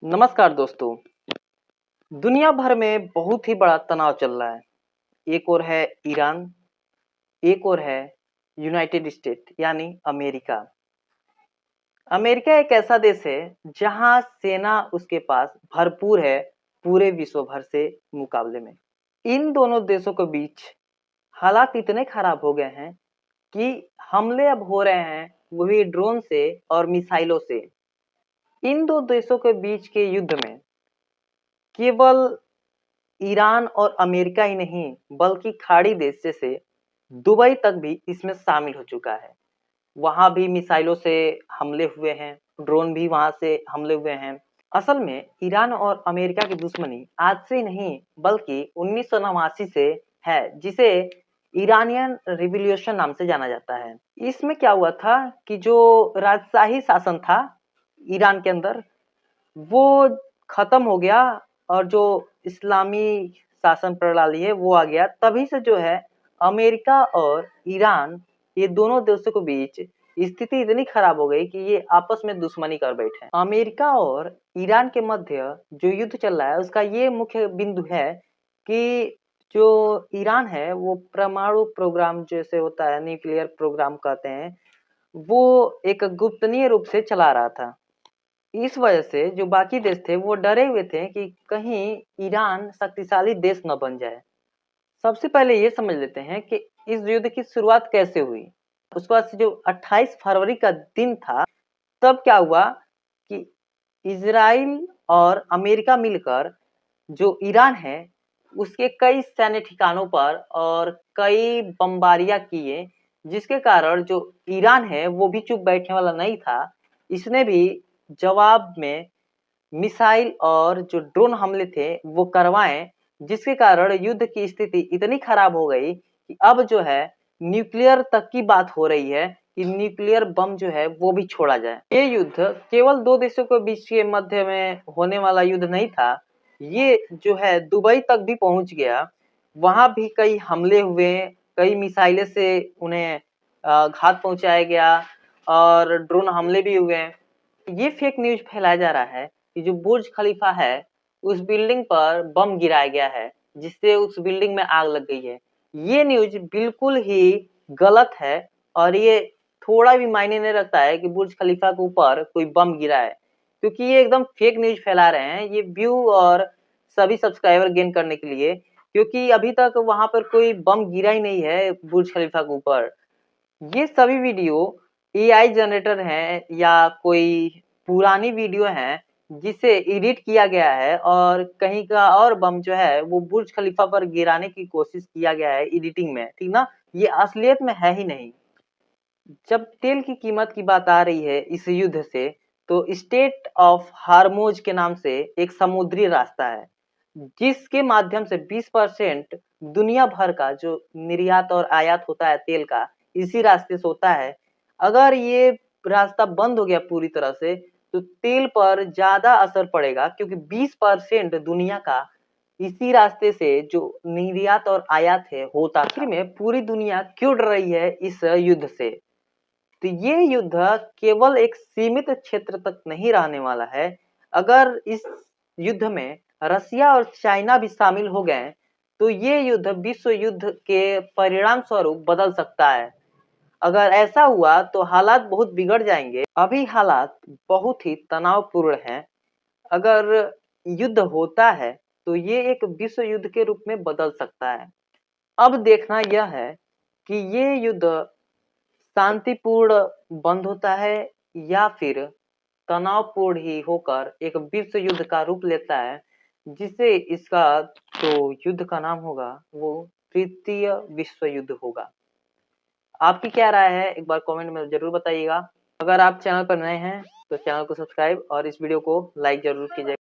नमस्कार दोस्तों। दुनिया भर में बहुत ही बड़ा तनाव चल रहा है। एक ओर है ईरान, एक ओर है यूनाइटेड स्टेट यानी अमेरिका। अमेरिका एक ऐसा देश है जहां सेना उसके पास भरपूर है पूरे विश्व भर से मुकाबले में। इन दोनों देशों के बीच हालात इतने खराब हो गए हैं कि हमले अब हो रहे हैं वो भी ड्रोन से और मिसाइलों से। इन दो देशों के बीच के युद्ध में केवल ईरान और अमेरिका ही नहीं बल्कि खाड़ी देश जैसे दुबई तक भी इसमें शामिल हो चुका है। वहां भी मिसाइलों से हमले हुए हैं, ड्रोन भी वहां से हमले हुए हैं। असल में ईरान और अमेरिका की दुश्मनी आज से ही नहीं बल्कि 1989 से है, जिसे ईरानियन रिवॉल्यूशन नाम से जाना जाता है। इसमें क्या हुआ था कि जो राजशाही शासन था ईरान के अंदर वो खत्म हो गया और जो इस्लामी शासन प्रणाली है वो आ गया। तभी से जो है अमेरिका और ईरान ये दोनों देशों के बीच स्थिति इतनी खराब हो गई कि ये आपस में दुश्मनी कर बैठे। अमेरिका और ईरान के मध्य जो युद्ध चल रहा है उसका ये मुख्य बिंदु है कि जो ईरान है वो परमाणु प्रोग्राम जैसे होता है, न्यूक्लियर प्रोग्राम कहते हैं, वो एक गुप्तनीय रूप से चला रहा था। इस वजह से जो बाकी देश थे वो डरे हुए थे कि कहीं ईरान शक्तिशाली देश न बन जाए। सबसे पहले ये समझ लेते हैं कि इस युद्ध की शुरुआत कैसे हुई। उसके बाद से जो 28 फरवरी का दिन था तब क्या हुआ कि इजराइल और अमेरिका मिलकर जो ईरान है उसके कई सैन्य ठिकानों पर और कई बमबारियां किए, जिसके कारण जो ईरान है वो भी चुप बैठने वाला नहीं था। इसने भी जवाब में मिसाइल और जो ड्रोन हमले थे वो करवाए, जिसके कारण युद्ध की स्थिति इतनी खराब हो गई कि अब जो है न्यूक्लियर तक की बात हो रही है कि न्यूक्लियर बम जो है वो भी छोड़ा जाए। ये युद्ध केवल दो देशों के बीच के मध्य में होने वाला युद्ध नहीं था, ये जो है दुबई तक भी पहुंच गया। वहां भी कई हमले हुए, कई मिसाइलें से उन्हें घात पहुंचाया गया और ड्रोन हमले भी हुए। ये फेक न्यूज फैलाया जा रहा है कि जो बुर्ज खलीफा है उस बिल्डिंग पर बम गिराया गया है जिससे उस बिल्डिंग में आग लग गई है। ये न्यूज बिल्कुल ही गलत है और ये थोड़ा भी मायने नहीं रखता है कि बुर्ज खलीफा के ऊपर कोई बम गिरा है, क्योंकि ये एकदम फेक न्यूज फैला रहे हैं ये व्यू और सभी सब्सक्राइबर गेन करने के लिए, क्योंकि अभी तक वहां पर कोई बम गिरा ही नहीं है बुर्ज खलीफा के ऊपर। ये सभी वीडियो एआई जनरेटर हैं या कोई पुरानी वीडियो है जिसे एडिट किया गया है और कहीं का और बम जो है वो बुर्ज खलीफा पर गिराने की कोशिश किया गया है एडिटिंग में, ठीक ना। ये असलियत में है ही नहीं। जब तेल की कीमत की बात आ रही है इस युद्ध से, तो स्टेट ऑफ हार्मोज के नाम से एक समुद्री रास्ता है जिसके माध्यम से 20% दुनिया भर का जो निर्यात और आयात होता है तेल का इसी रास्ते से होता है। अगर ये रास्ता बंद हो गया पूरी तरह से तो तेल पर ज्यादा असर पड़ेगा, क्योंकि 20% दुनिया का इसी रास्ते से जो निर्यात और आयात है होता था। आखिर में पूरी दुनिया क्यों डर रही है इस युद्ध से? तो ये युद्ध केवल एक सीमित क्षेत्र तक नहीं रहने वाला है। अगर इस युद्ध में रसिया और चाइना भी शामिल हो गए तो ये युद्ध विश्व युद्ध के परिणाम स्वरूप बदल सकता है। अगर ऐसा हुआ तो हालात बहुत बिगड़ जाएंगे। अभी हालात बहुत ही तनावपूर्ण हैं। अगर युद्ध होता है तो ये एक विश्व युद्ध के रूप में बदल सकता है। अब देखना यह है कि ये युद्ध शांतिपूर्ण बंद होता है या फिर तनावपूर्ण ही होकर एक विश्व युद्ध का रूप लेता है, जिसे इसका जो युद्ध का नाम होगा वो तृतीय विश्व युद्ध होगा। आपकी क्या राय है एक बार कमेंट में जरूर बताइएगा। अगर आप चैनल पर नए हैं तो चैनल को सब्सक्राइब और इस वीडियो को लाइक जरूर कीजिएगा।